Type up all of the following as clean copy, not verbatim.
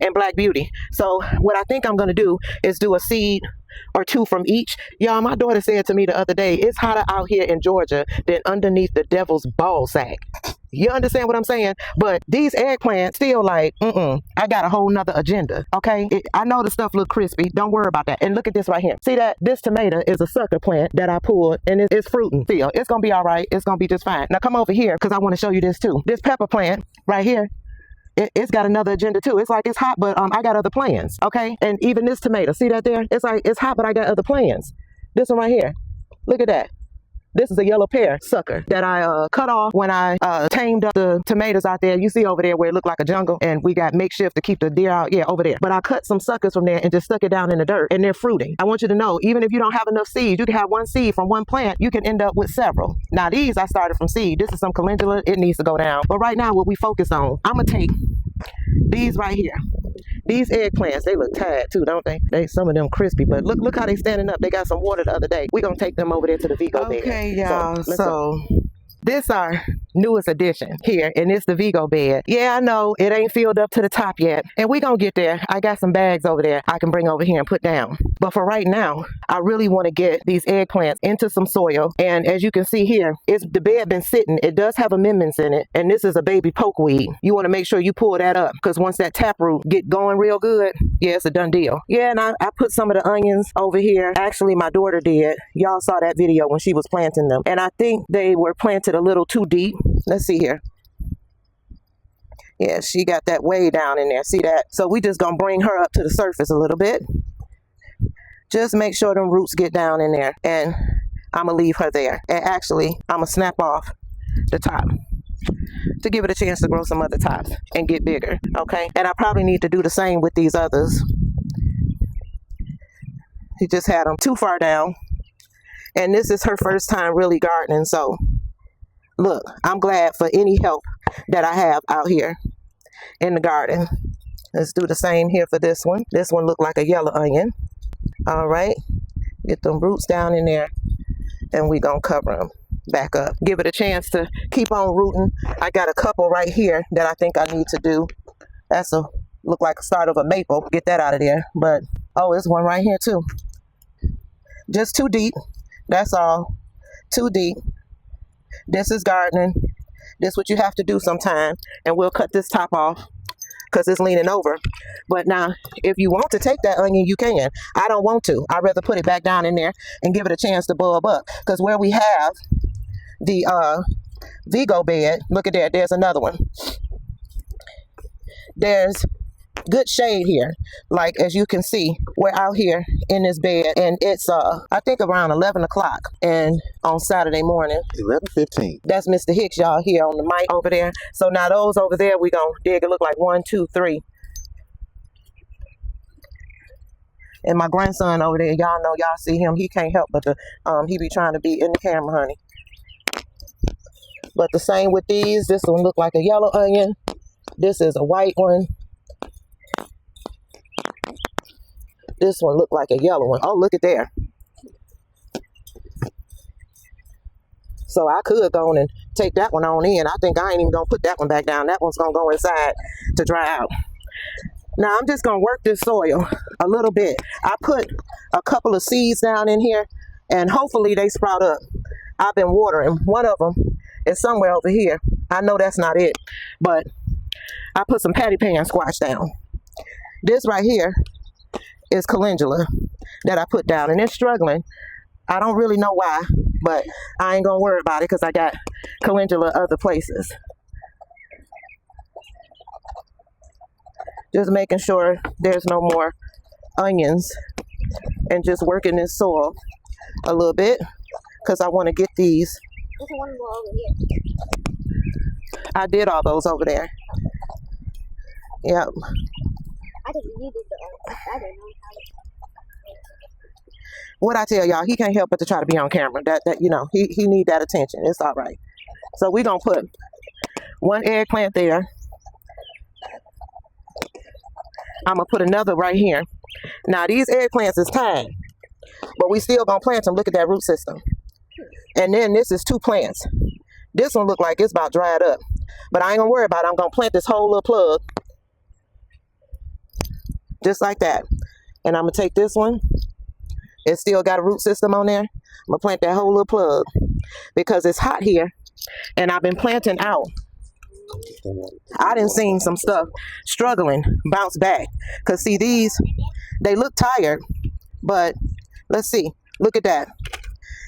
and Black Beauty. So what I think I'm gonna do is do a seed or two from each. Y'all, my daughter said to me the other day, it's hotter out here in Georgia than underneath the devil's ball sack. You understand what I'm saying? But these eggplants still like, I got a whole nother agenda, okay? I know the stuff look crispy. Don't worry about that. And look at this right here. See that? This tomato is a sucker plant that I pulled, and it's fruiting still. It's going to be all right. It's going to be just fine. Now come over here because I want to show you this too. This pepper plant right here, it's got another agenda too. It's like it's hot, but I got other plans, okay? And even this tomato, see that there? It's like it's hot, but I got other plans. This one right here, look at that. This is a yellow pear sucker that I cut off when I tamed up the tomatoes out there. You see over there where it looked like a jungle, and we got makeshift to keep the deer out. Yeah, over there. But I cut some suckers from there and just stuck it down in the dirt, and they're fruiting. I want you to know, even if you don't have enough seeds, you can have one seed from one plant. You can end up with several. Now these I started from seed. This is some calendula. It needs to go down. But right now, what we focus on, I'm gonna take these right here. These eggplants, they look tired too, don't they? Some of them crispy, but look how they standing up. They got some water the other day. We're gonna take them over there to the Vego bed. Okay, y'all. So this our newest addition here, and it's the Vego bed. Yeah, I know it ain't filled up to the top yet, and we gonna get there. I got some bags over there I can bring over here and put down. But for right now, I really want to get these eggplants into some soil. And as you can see here, the bed been sitting. It does have amendments in it, and this is a baby pokeweed. You want to make sure you pull that up, because once that taproot get going real good, yeah, it's a done deal. Yeah, and I put some of the onions over here. Actually, my daughter did. Y'all saw that video when she was planting them, and I think they were planted a little too deep. Let's see here. Yeah, she got that way down in there. See that? So we just gonna bring her up to the surface a little bit. Just make sure them roots get down in there, and I'm gonna leave her there. And actually, I'm gonna snap off the top to give it a chance to grow some other tops and get bigger, okay? And I probably need to do the same with these others. He just had them too far down, and this is her first time really gardening, so look, I'm glad for any help that I have out here in the garden. Let's do the same here for this one. This one looked like a yellow onion. All right, get them roots down in there, and we gonna cover them back up. Give it a chance to keep on rooting. I got a couple right here that I think I need to do. That's look like a start of a maple. Get that out of there. But oh, there's one right here too. Just too deep. That's all. Too deep. This is gardening. This is what you have to do sometime. And we'll cut this top off because it's leaning over. But now, if you want to take that onion, you can. I don't want to. I'd rather put it back down in there and give it a chance to bulb up. Because where we have the Vego bed, look at that, there's another one. There's good shade here. Like, as you can see, we're out here in this bed, and it's I think around 11 o'clock and on Saturday morning. 11:15. That's Mr. Hicks, y'all, here on the mic over there. So now those over there, we gonna dig. It look like 1, 2, 3. And my grandson over there, y'all know, y'all see him, he can't help but he be trying to be in the camera, honey. But the same with these. This one look like a yellow onion. This is a white one. This one looked like a yellow one. Oh, look at there. So I could go on and take that one on in. I think I ain't even going to put that one back down. That one's going to go inside to dry out. Now I'm just going to work this soil a little bit. I put a couple of seeds down in here, and hopefully they sprout up. I've been watering. One of them is somewhere over here. I know that's not it, but I put some patty pan squash down. This right here is calendula that I put down, and it's struggling. I don't really know why, but I ain't gonna worry about it because I got calendula other places. Just making sure there's no more onions, and just working this soil a little bit because I want to get these. There's one more over here. I did all those over there. Yep. I think you did the I didn't know how to. What I tell y'all, he can't help but to try to be on camera. That you know, he need that attention. It's all right. So we're gonna put one eggplant there. I'm gonna put another right here. Now these eggplants is tied, but we still gonna plant them. Look at that root system. And then this is 2 plants. This one look like it's about dried up, but I ain't gonna worry about it. I'm gonna plant this whole little plug just like that. And I'm gonna take this one. It still got a root system on there. I'm gonna plant that whole little plug because it's hot here and I've been planting out. I done seen some stuff struggling bounce back because see these, they look tired, but let's see, look at that.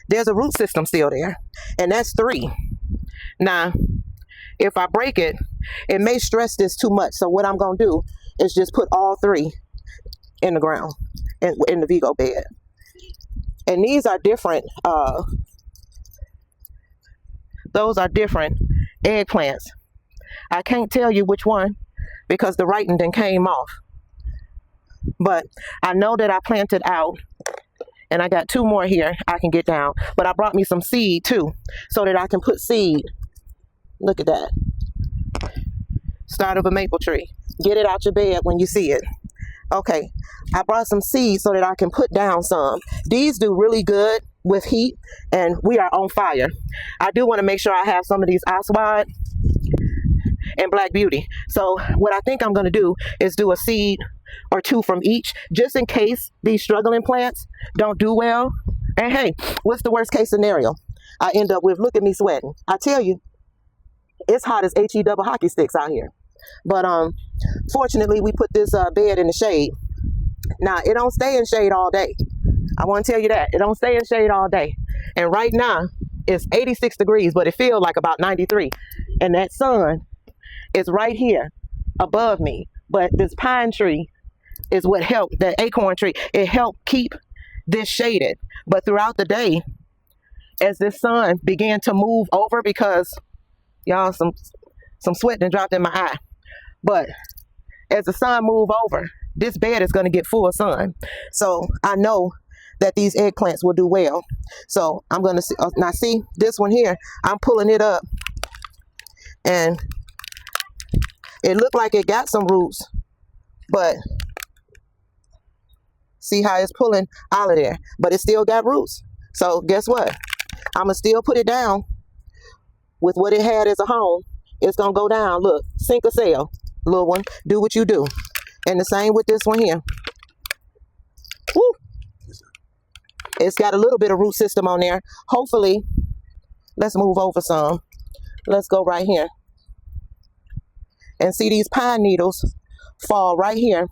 There's a root system still there, and that's 3. Now if I break it, it may stress this too much, so what I'm gonna do is just put all 3 in the ground in the Vego bed. And these are different, those are different eggplants. I can't tell you which one because the writing then came off. But I know that I planted out, and I got 2 more here I can get down. But I brought me some seed too, so that I can put seed. Look at that. Start of a maple tree. Get it out your bed when you see it. Okay, I brought some seeds so that I can put down some. These do really good with heat, and we are on fire. I do want to make sure I have some of these Oswald and Black Beauty. So what I think I'm going to do is do a seed or 2 from each, just in case these struggling plants don't do well. And hey, what's the worst case scenario? I end up with, look at me sweating. I tell you, it's hot as HE double hockey sticks out here. But fortunately, we put this bed in the shade. Now, it don't stay in shade all day. I want to tell you that. It don't stay in shade all day. And right now, it's 86 degrees, but it feels like about 93. And that sun is right here above me. But this pine tree is what helped, that acorn tree, it helped keep this shaded. But throughout the day, as this sun began to move over, because y'all, some sweat that dropped in my eye. But as the sun move over, this bed is going to get full sun. So I know that these eggplants will do well. So I'm going to see, now see this one here, I'm pulling it up and it looked like it got some roots, but see how it's pulling out of there, but it still got roots. So guess what? I'm going to still put it down with what it had as a home. It's going to go down. Look, sink or sail, little one. Do what you do. And the same with this one here. Woo! It's got a little bit of root system on there. Hopefully, let's move over some. Let's go right here. And see these pine needles fall right here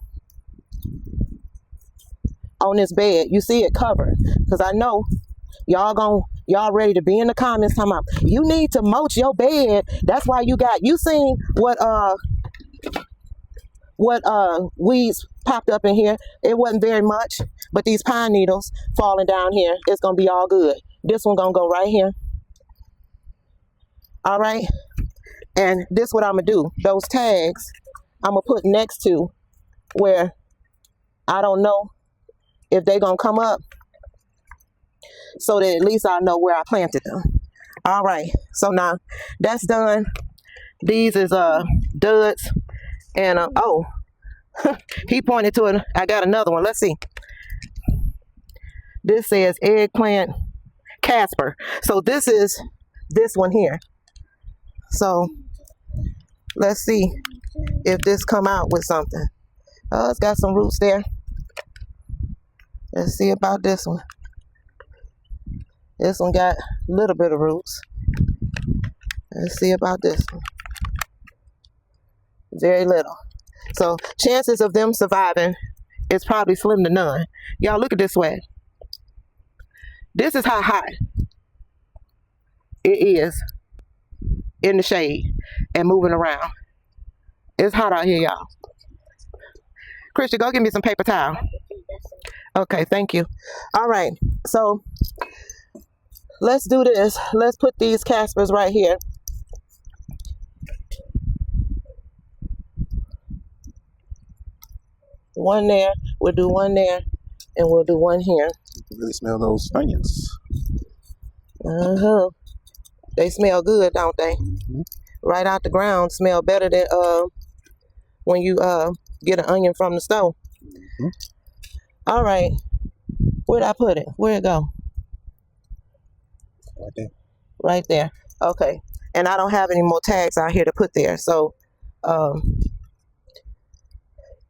on this bed. You see it covered. Because I know y'all ready to be in the comments talking about, you need to mulch your bed. That's why you seen what weeds popped up in here. It wasn't very much, but these pine needles falling down here, it's gonna be all good. This one gonna go right here. All right, and this what I'm gonna do. Those tags I'm gonna put next to where I don't know if they gonna come up, so that at least I know where I planted them. All right, so now that's done. These is duds. And oh, he pointed to it. I got another one. Let's see. This says eggplant Casper. So this is this one here. So let's see if this come out with something. Oh, it's got some roots there. Let's see about this one. This one got a little bit of roots. Let's see about this one. Very little. So chances of them surviving is probably slim to none. Y'all look at this way. This is how hot it is in the shade and moving around. It's hot out here, y'all. Christian, go get me some paper towel. Okay, thank you. All right, so let's do this. Let's put these Caspers right here. One there, we'll do one there, and we'll do one here. You can really smell those onions. They smell good, don't they? Mm-hmm. Right out the ground, smell better than when you get an onion from the store. Mm-hmm. All right, where'd I put it? Where'd it go? Right there. Right there. Okay, and I don't have any more tags out here to put there, so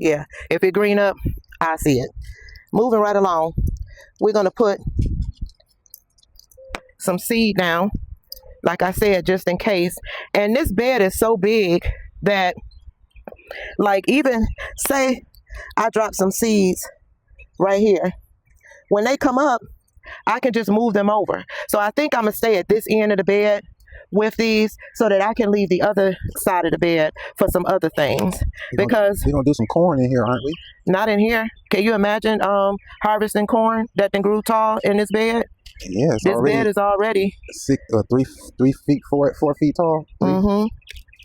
Yeah, if it green up, I see it. Moving right along, we're going to put some seed down, like I said, just in case. And this bed is so big that, like, even say I drop some seeds right here. When they come up, I can just move them over. So I think I'm going to stay at this end of the bed with these so that I can leave the other side of the bed for some other things. Because we're going to do some corn in here, aren't we? Not in here. Can you imagine harvesting corn that then grew tall in this bed? Yeah, this bed is already 3 feet, 4 feet tall. Mm-hmm.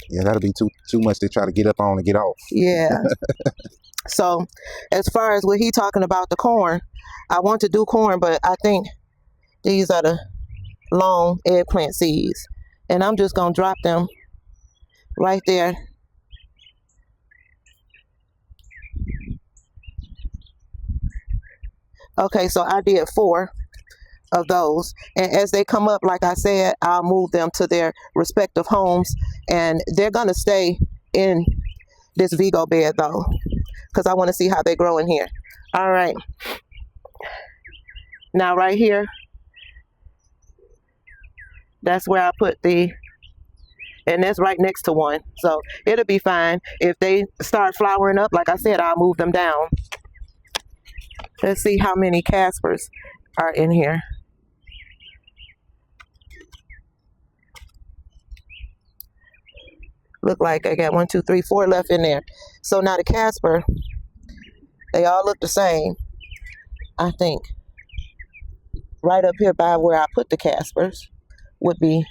Yeah, that'll be too much to try to get up on and get off. Yeah. So as far as what he talking about the corn, I want to do corn, but I think these are the long eggplant seeds. And I'm just going to drop them right there. Okay, so I did 4 of those. And as they come up, like I said, I'll move them to their respective homes. And they're going to stay in this Vego bed, though, because I want to see how they grow in here. All right. Now, right here, that's where I put and that's right next to one. So it'll be fine. If they start flowering up, like I said, I'll move them down. Let's see how many Caspers are in here. Look like I got 1, 2, 3, 4 left in there. So now the Casper, they all look the same, I think. Right up here by where I put the Caspers would be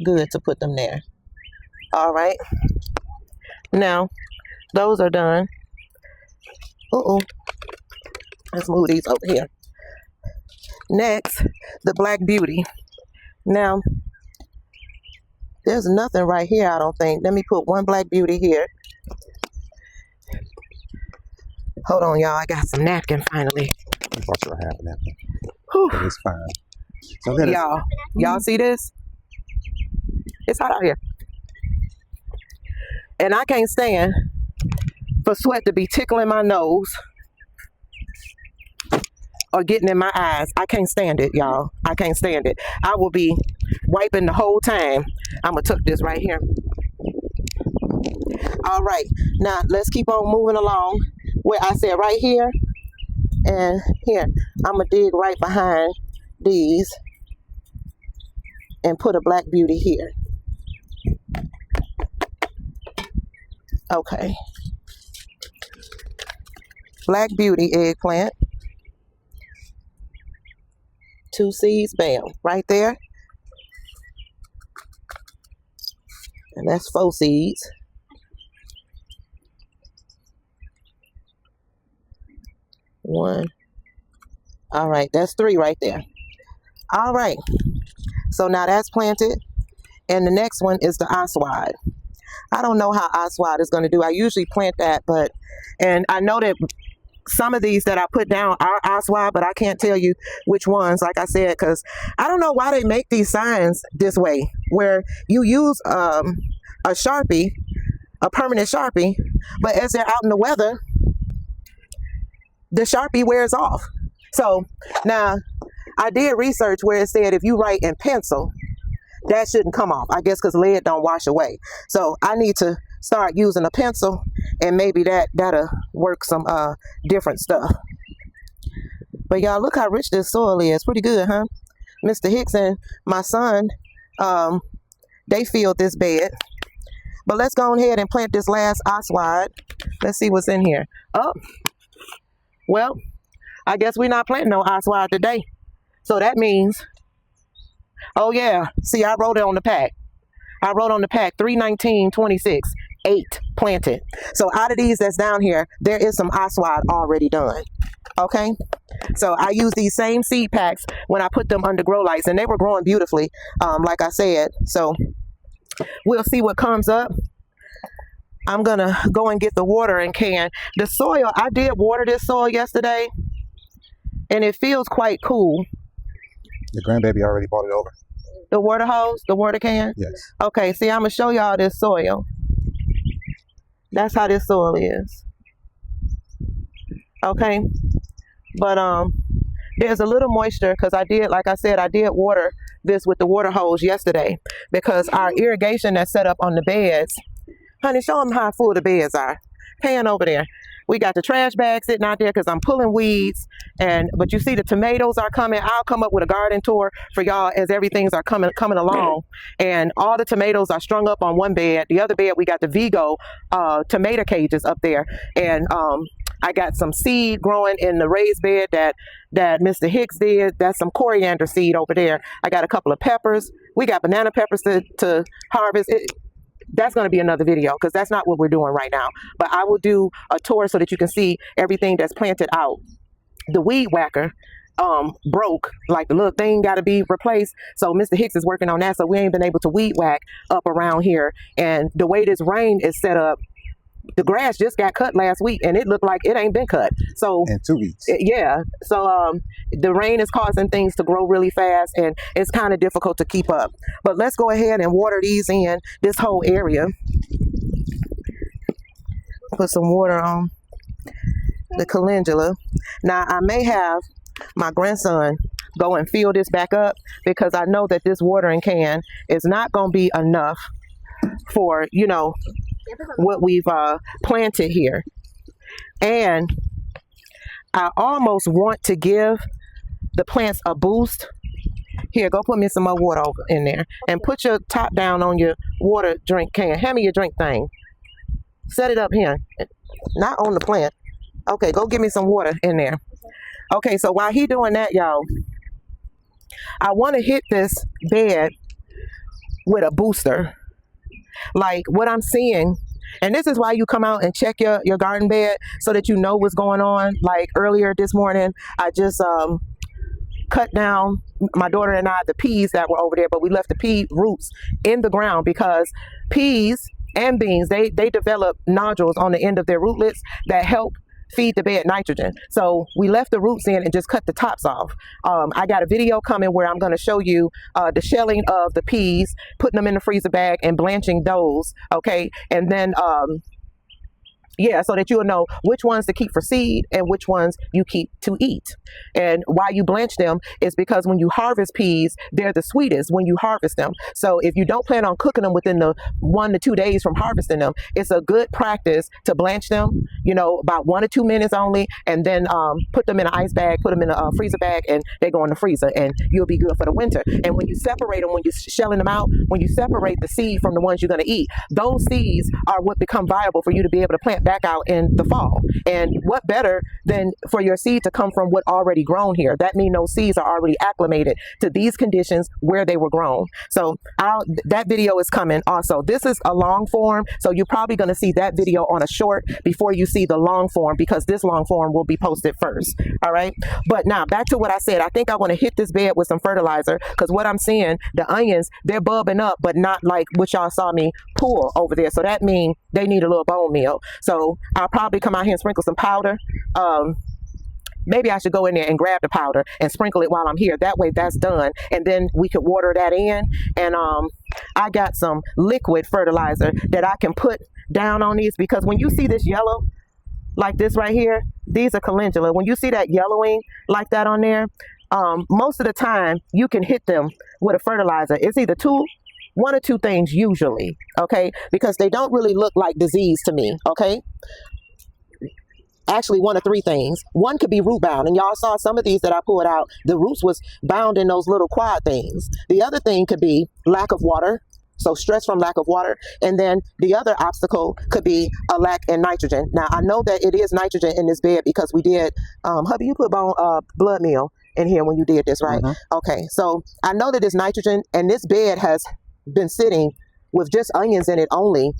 good to put them there. All right. Now, those are done. Let's move these over here. Next, the Black Beauty. Now, there's nothing right here, I don't think. Let me put one Black Beauty here. Hold on, y'all. I got some napkin finally. I thought you were having napkin. Whew. It's fine. So y'all see this? It's hot out here. And I can't stand for sweat to be tickling my nose or getting in my eyes. I can't stand it, y'all. I can't stand it. I will be wiping the whole time. I'm going to tuck this right here. All right. Now, let's keep on moving along. Where I said right here and here. I'm going to dig right behind these and put a Black Beauty here. Okay. Black Beauty eggplant. 2 seeds, bam, right there. And that's 4 seeds. 1. All right, that's 3 right there. All right. So now that's planted. And the next one is the Oswald. I don't know how Oswald is going to do. I usually plant that, and I know that some of these that I put down are Oswald, but I can't tell you which ones, like I said, because I don't know why they make these signs this way, where you use a Sharpie, a permanent Sharpie, but as they're out in the weather, the Sharpie wears off. So now I did research where it said if you write in pencil, that shouldn't come off, I guess, because lead don't wash away. So I need to start using a pencil, and maybe that'll work some different stuff. But y'all, look how rich this soil is. Pretty good, huh? Mr. Hicks and my son, they filled this bed. But let's go ahead and plant this last Oswald. Let's see what's in here. Oh, well, I guess we're not planting no Oswald today. So that means, oh yeah, see, I wrote it on the pack. I wrote on the pack 3/19/26, 8 planted. So out of these that's down here, there is some Oswald already done. Okay, so I use these same seed packs when I put them under grow lights, and they were growing beautifully, like I said. So we'll see what comes up. I'm gonna go and get the watering can. The soil, I did water this soil yesterday, and it feels quite cool. The grandbaby already brought it over. The water hose, the water can? Yes. Okay, see, I'm gonna show y'all this soil. That's how this soil is. Okay, but there's a little moisture because I did, like I said, I did water this with the water hose yesterday because our irrigation that's set up on the beds. Honey, show them how full the beds are. Pan over there. We got the trash bag sitting out there because I'm pulling weeds. But you see the tomatoes are coming. I'll come up with a garden tour for y'all as everything's are coming along. And all the tomatoes are strung up on one bed. The other bed, we got the Vego tomato cages up there. And I got some seed growing in the raised bed that Mr. Hicks did. That's some coriander seed over there. I got a couple of peppers. We got banana peppers to harvest. That's going to be another video because that's not what we're doing right now. But I will do a tour so that you can see everything that's planted out. The weed whacker broke, like the little thing got to be replaced. So Mr. Hicks is working on that. So we ain't been able to weed whack up around here. And the way this rain is set up, the grass just got cut last week and it looked like it ain't been cut. So in 2 weeks. Yeah. So the rain is causing things to grow really fast and it's kind of difficult to keep up. But let's go ahead and water these in this whole area. Put some water on the calendula. Now I may have my grandson go and fill this back up because I know that this watering can is not going to be enough for, you know, what we've planted here. And I almost want to give the plants a boost. Here, go put me some more water over in there and put your top down on your water drink can. Hand me your drink thing. Set it up here, not on the plant. Okay, go get me some water in there. Okay, so while he doing that, y'all, I want to hit this bed with a booster. Like what I'm seeing, and this is why you come out and check your garden bed so that you know what's going on. Like earlier this morning, I just cut down, my daughter and I, the peas that were over there, but we left the pea roots in the ground because peas and beans, they develop nodules on the end of their rootlets that help feed the bed nitrogen. So we left the roots in and just cut the tops off. I got a video coming where I'm going to show you the shelling of the peas, putting them in the freezer bag and blanching those. Okay. And then, yeah, so that you'll know which ones to keep for seed and which ones you keep to eat. And why you blanch them is because when you harvest peas, they're the sweetest when you harvest them. So if you don't plan on cooking them within the 1 to 2 days from harvesting them, it's a good practice to blanch them, you know, about 1 to 2 minutes only, and then put them in an ice bag, put them in a freezer bag, and they go in the freezer, and you'll be good for the winter. And when you separate them, when you're shelling them out, when you separate the seed from the ones you're going to eat, those seeds are what become viable for you to be able to plant back out in the fall. And what better than for your seed to come from what already grown here? That means those seeds are already acclimated to these conditions where they were grown. So that video is coming also. This is a long form, so you're probably going to see that video on a short before you see the long form, because this long form will be posted first. All right, but now back to what I said. I think I want to hit this bed with some fertilizer because what I'm seeing, the onions, they're bubbling up, but not like what y'all saw me pull over there. So that means they need a little bone meal. So I'll probably come out here and sprinkle some powder. Maybe I should go in there and grab the powder and sprinkle it while I'm here. That way that's done. And then we could water that in. And I got some liquid fertilizer that I can put down on these, because when you see this yellow, like this right here, these are calendula. When you see that yellowing like that on there, most of the time you can hit them with a fertilizer. It's either 1 or 2 things usually, okay? Because they don't really look like disease to me, okay? Actually, 1 or 3 things. One could be root bound, and y'all saw some of these that I pulled out. The roots was bound in those little quad things. The other thing could be lack of water, so stress from lack of water. And then the other obstacle could be a lack in nitrogen. Now, I know that it is nitrogen in this bed because we did, hubby, you put blood meal in here when you did this, right? Okay, so I know that it's nitrogen, and this bed has been sitting with just onions in it only.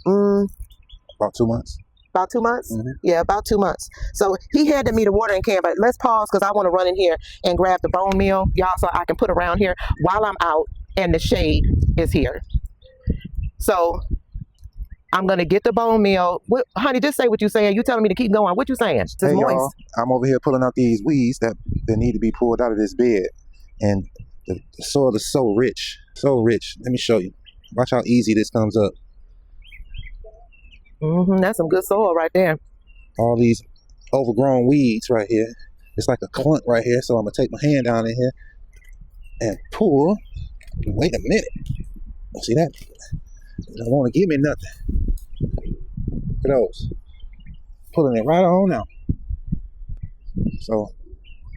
About 2 months. About 2 months? Yeah, about 2 months. So he handed me the watering can, but let's pause because I want to run in here and grab the bone meal, y'all, so I can put around here while I'm out and the shade is here. So I'm going to get the bone meal. Honey, just say what you're saying. You telling me to keep going. What you saying? It's hey, moist. y'all, I'm over here pulling out these weeds that need to be pulled out of this bed. And the soil is so rich. So rich. Let me show you. Watch how easy this comes up. That's some good soil right there. All these overgrown weeds right here. It's like a clump right here. So I'm gonna take my hand down in here and pull. Wait a minute. See that? They don't want to give me nothing. Look at those. Pulling it right on out. So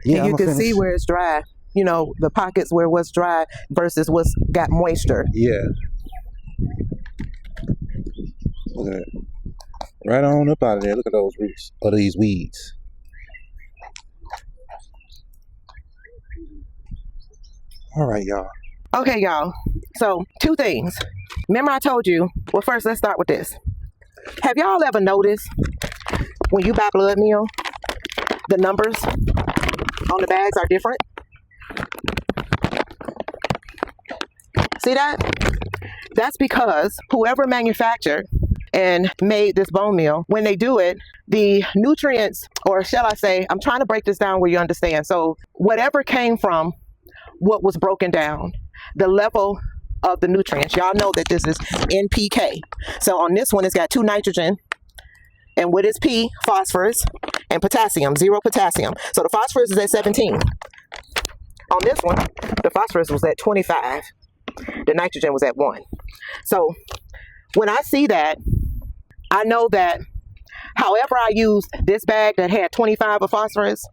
yeah, And you can see where it's dry. You know, the pockets where what's dry versus what's got moisture. Yeah. Look at that. Right on up out of there. Look at those roots of these weeds. All right, y'all. Okay, y'all. So, two things. Remember I told you, well, first let's start with this. Have y'all ever noticed when you buy blood meal, the numbers on the bags are different? See that? That's because whoever manufactured and made this bone meal, when they do it, the nutrients, or shall I say, I'm trying to break this down where you understand. So whatever came from what was broken down, the level of the nutrients, y'all know that this is NPK. So on this one, it's got 2 nitrogen, and with its P, phosphorus, and potassium, 0 potassium. So the phosphorus is at 17. On this one, the phosphorus was at 25. The nitrogen was at 1. So when I see that, I know that however I use this bag that had 25 of phosphorus,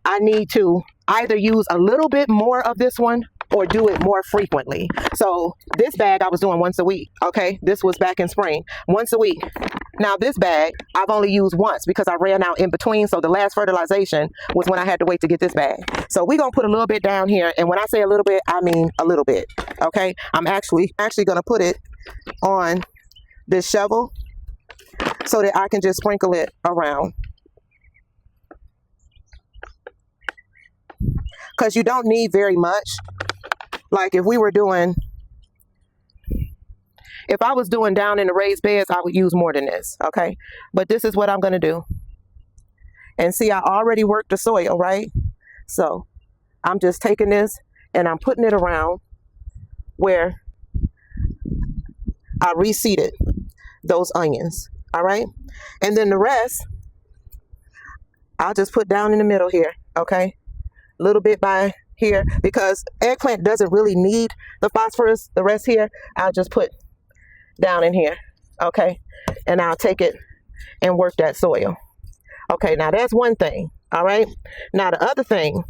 I need to either use a little bit more of this one or do it more frequently. So this bag I was doing once a week, okay? This was back in spring, once a week. Now this bag I've only used once because I ran out in between, so the last fertilization was when I had to wait to get this bag. So we're gonna put a little bit down here, and when I say a little bit, I mean a little bit, okay? I'm actually gonna put it on this shovel so that I can just sprinkle it around. Because you don't need very much. Like if I was doing down in the raised beds, I would use more than this, okay? But this is what I'm gonna do. And see, I already worked the soil, right? So I'm just taking this and I'm putting it around where I reseeded those onions, all right? And then the rest, I'll just put down in the middle here, okay? A little bit by here, because eggplant doesn't really need the phosphorus. The rest here, I'll just put down in here, okay? And I'll take it and work that soil. Okay, now that's one thing, all right? Now the other thing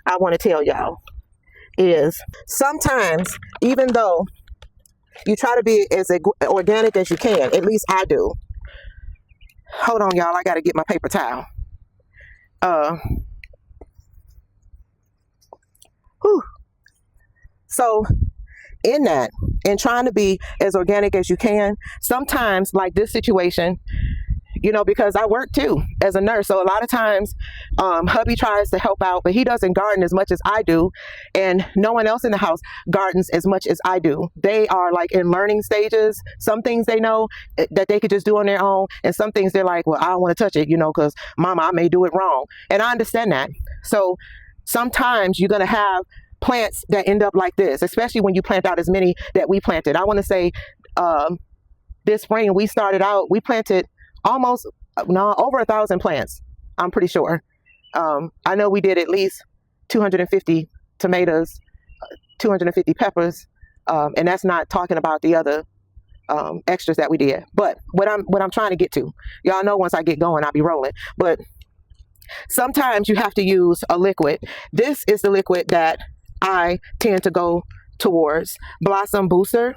I want to tell y'all is sometimes, even though you try to be as organic as you can, at least I do. Hold on, y'all, I got to get my paper towel. So in that, and trying to be as organic as you can, sometimes like this situation, you know, because I work too as a nurse. So a lot of times hubby tries to help out, but he doesn't garden as much as I do. And no one else in the house gardens as much as I do. They are like in learning stages. Some things they know that they could just do on their own. And some things they're like, well, I don't want to touch it, you know, because mama, I may do it wrong. And I understand that. So sometimes you're going to have plants that end up like this, especially when you plant out as many that we planted. I want to say this spring we planted almost over 1,000 plants. I'm pretty sure. I know we did at least 250 tomatoes, 250 peppers, and that's not talking about the other extras that we did. But what I'm trying to get to, y'all know once I get going, I'll be rolling. But sometimes you have to use a liquid. This is the liquid that I tend to go towards. Blossom Booster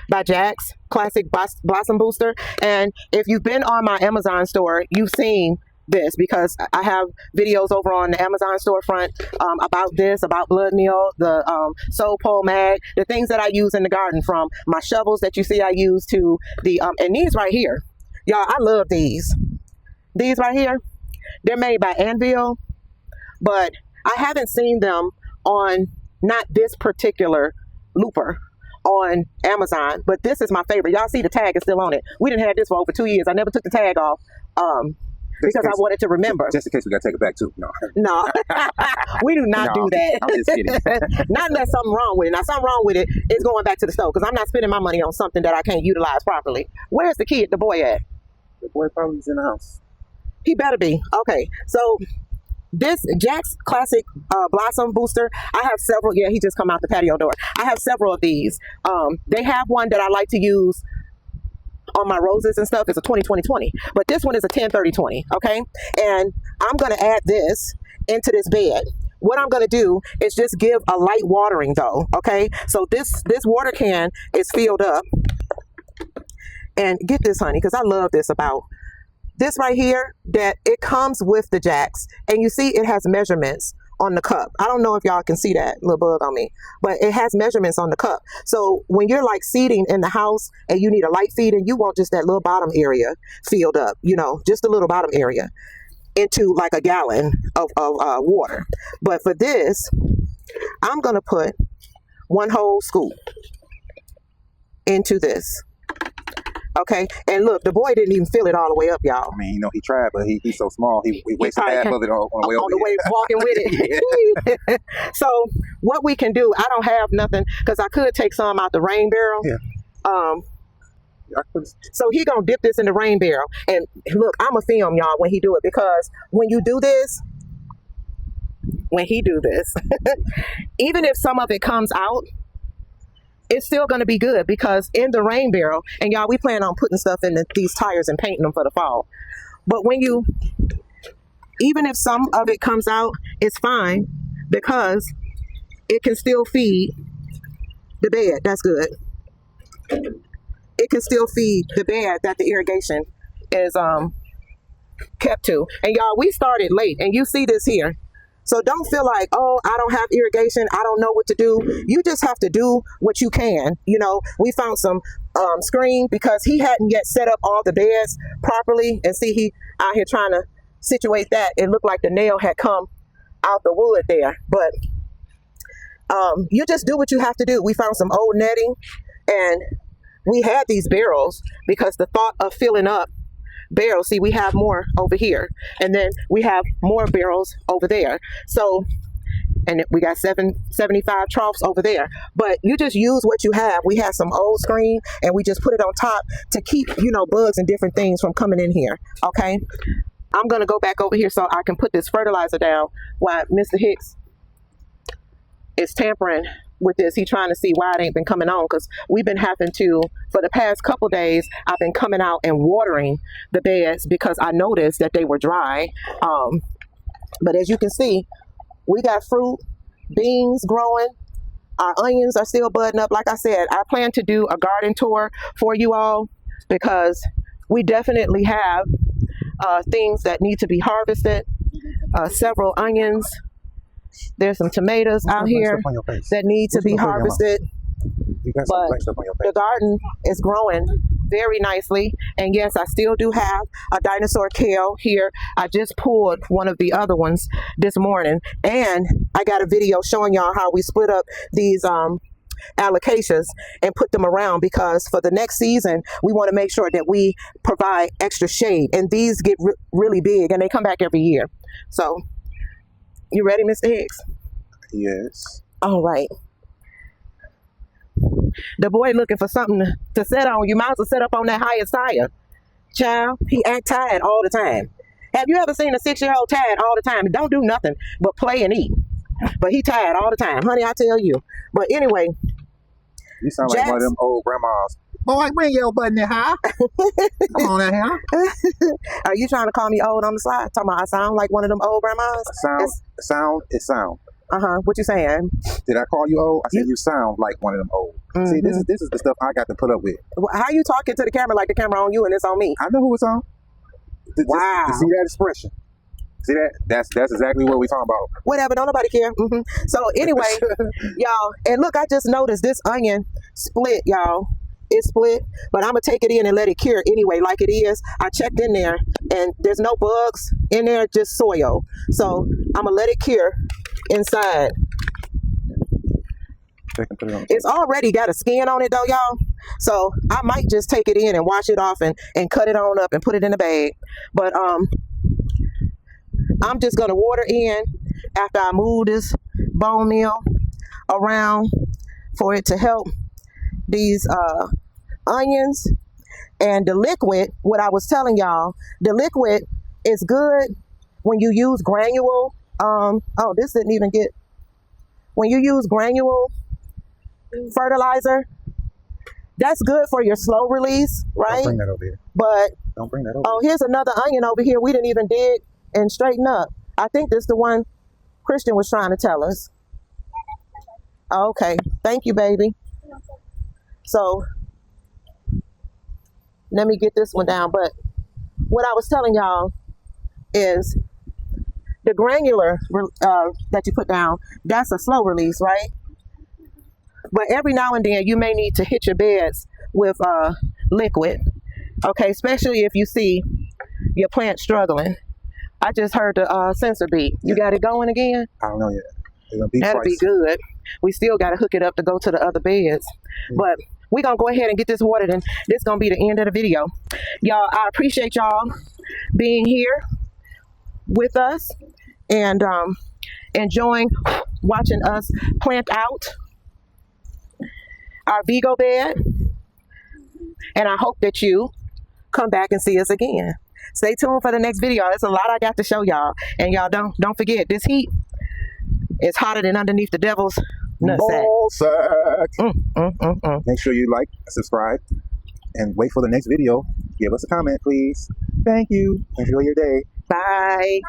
by Jack's, classic Blossom Booster. And if you've been on my Amazon store, you've seen this because I have videos over on the Amazon storefront about this, about blood meal, the soul pole mag, the things that I use in the garden, from my shovels that you see I use to the and these right here, y'all, I love these right here. They're made by Anvil, but I haven't seen them on not this particular looper on Amazon, but this is my favorite. Y'all see the tag is still on it. We didn't have this for over 2 years. I never took the tag off because I wanted to remember. Just in case we got to take it back too. No, we do not do that. I'm just kidding. Not unless something wrong with it. Now, something wrong with it is going back to the stove because I'm not spending my money on something that I can't utilize properly. Where's the boy at? The boy probably is in the house. He better be. Okay, so this Jack's Classic Blossom Booster, I have several. Yeah, he just come out the patio door. I have several of these. They have one that I like to use on my roses and stuff. It's a 20-20-20, but this one is a 10-30-20. Okay, and I'm gonna add this into this bed. What I'm gonna do is just give a light watering though. Okay, so this water can is filled up, and get this, honey, because I love this about this right here, that it comes with the Jacks, and you see it has measurements on the cup. I don't know if y'all can see that little bug on me, but it has measurements on the cup. So when you're like seeding in the house and you need a light feed, and you want just that little bottom area filled up, you know, just a little bottom area into like a gallon of water. But for this, I'm gonna put one whole scoop into this. Okay, and look, the boy didn't even fill it all the way up, y'all. I mean, you know, he tried, but he's so small, he wasted half of it on the way over on the way walking with it. So what we can do, I don't have nothing, because I could take some out the rain barrel. Yeah. So he gonna dip this in the rain barrel, and look, I'ma film y'all when he do it, because when you do this, even if some of it comes out, it's still going to be good, because in the rain barrel, and y'all, we plan on putting stuff in these tires and painting them for the fall. But even if some of it comes out, it's fine, because it can still feed the bed. That's good. It can still feed the bed that the irrigation is kept to. And y'all, we started late, and you see this here. So don't feel like, oh, I don't have irrigation, I don't know what to do. You just have to do what you can. You know, we found some screen, because he hadn't yet set up all the beds properly. And see, he out here trying to situate that. It looked like the nail had come out the wood there. But you just do what you have to do. We found some old netting, and we had these barrels, because the thought of filling up barrels, see, we have more over here, and then we have more barrels over there. So, and we got 75 troughs over there. But you just use what you have. We have some old screen, and we just put it on top to keep, you know, bugs and different things from coming in here. Okay, I'm gonna go back over here so I can put this fertilizer down while Mr. Hicks is tampering with this. He trying to see why it ain't been coming on, because we've been having to, for the past couple days, I've been coming out and watering the beds, because I noticed that they were dry. But as you can see, we got fruit, beans growing. Our onions are still budding up. Like I said, I plan to do a garden tour for you all, because we definitely have things that need to be harvested. Several onions. There's some tomatoes out here that need to be harvested. But the garden is growing very nicely. And yes, I still do have a dinosaur kale here. I just pulled one of the other ones this morning. And I got a video showing y'all how we split up these alocasias and put them around, because for the next season, we want to make sure that we provide extra shade. And these get really big, and they come back every year. So, you ready, Mr. Hicks? Yes. All right. The boy looking for something to sit on. You might as well sit up on that highest tire. Child, he act tired all the time. Have you ever seen a 6-year-old tired all the time and don't do nothing but play and eat? But he tired all the time, honey, I tell you. But anyway. You sound like one of them old grandmas. Boy, bring your butt in there, huh? Come on now, huh? Are you trying to call me old on the slide? Talking about I sound like one of them old grandmas? Sound. What you saying? Did I call you old? I said you sound like one of them old. Mm-hmm. See, this is the stuff I got to put up with. How you talking to the camera like the camera on you and it's on me? I know who it's on. Wow. See that expression? See that? That's exactly what we're talking about. Whatever, don't nobody care. Mm-hmm. So anyway, y'all, and look, I just noticed this onion split, y'all. It split, but I'm gonna take it in and let it cure anyway, like it is. I checked in there, and there's no bugs in there, just soil. So I'm gonna let it cure inside. It's already got a skin on it though, y'all. So I might just take it in and wash it off and cut it on up and put it in a bag. But I'm just gonna water in after I move this bone meal around for it to help these onions. And the liquid, what I was telling y'all, the liquid it's good when you use granule. Oh, this didn't even get. When you use granule fertilizer, that's good for your slow release, right? Don't bring that over here. But Don't bring that over. oh, here's another onion over here. We didn't even dig and straighten up. I think this is the one Christian was trying to tell us. Okay, thank you, baby. So let me get this one down. But what I was telling y'all is the granular that you put down, that's a slow release, right? But every now and then you may need to hit your beds with liquid, okay? Especially if you see your plant struggling. I just heard the sensor beep. You got it going again? I don't know yet. It's gonna be That'll twice. be good. We still got to hook it up to go to the other beds. But we're going to go ahead and get this watered, and this is going to be the end of the video. Y'all, I appreciate y'all being here with us and enjoying watching us plant out our Vego bed. And I hope that you come back and see us again. Stay tuned for the next video. It's a lot I got to show y'all. And y'all don't forget, this heat is hotter than underneath the devil's nutsack. Ball sack. Make sure you like, subscribe, and wait for the next video. Give us a comment, please. Thank you. Enjoy your day. Bye.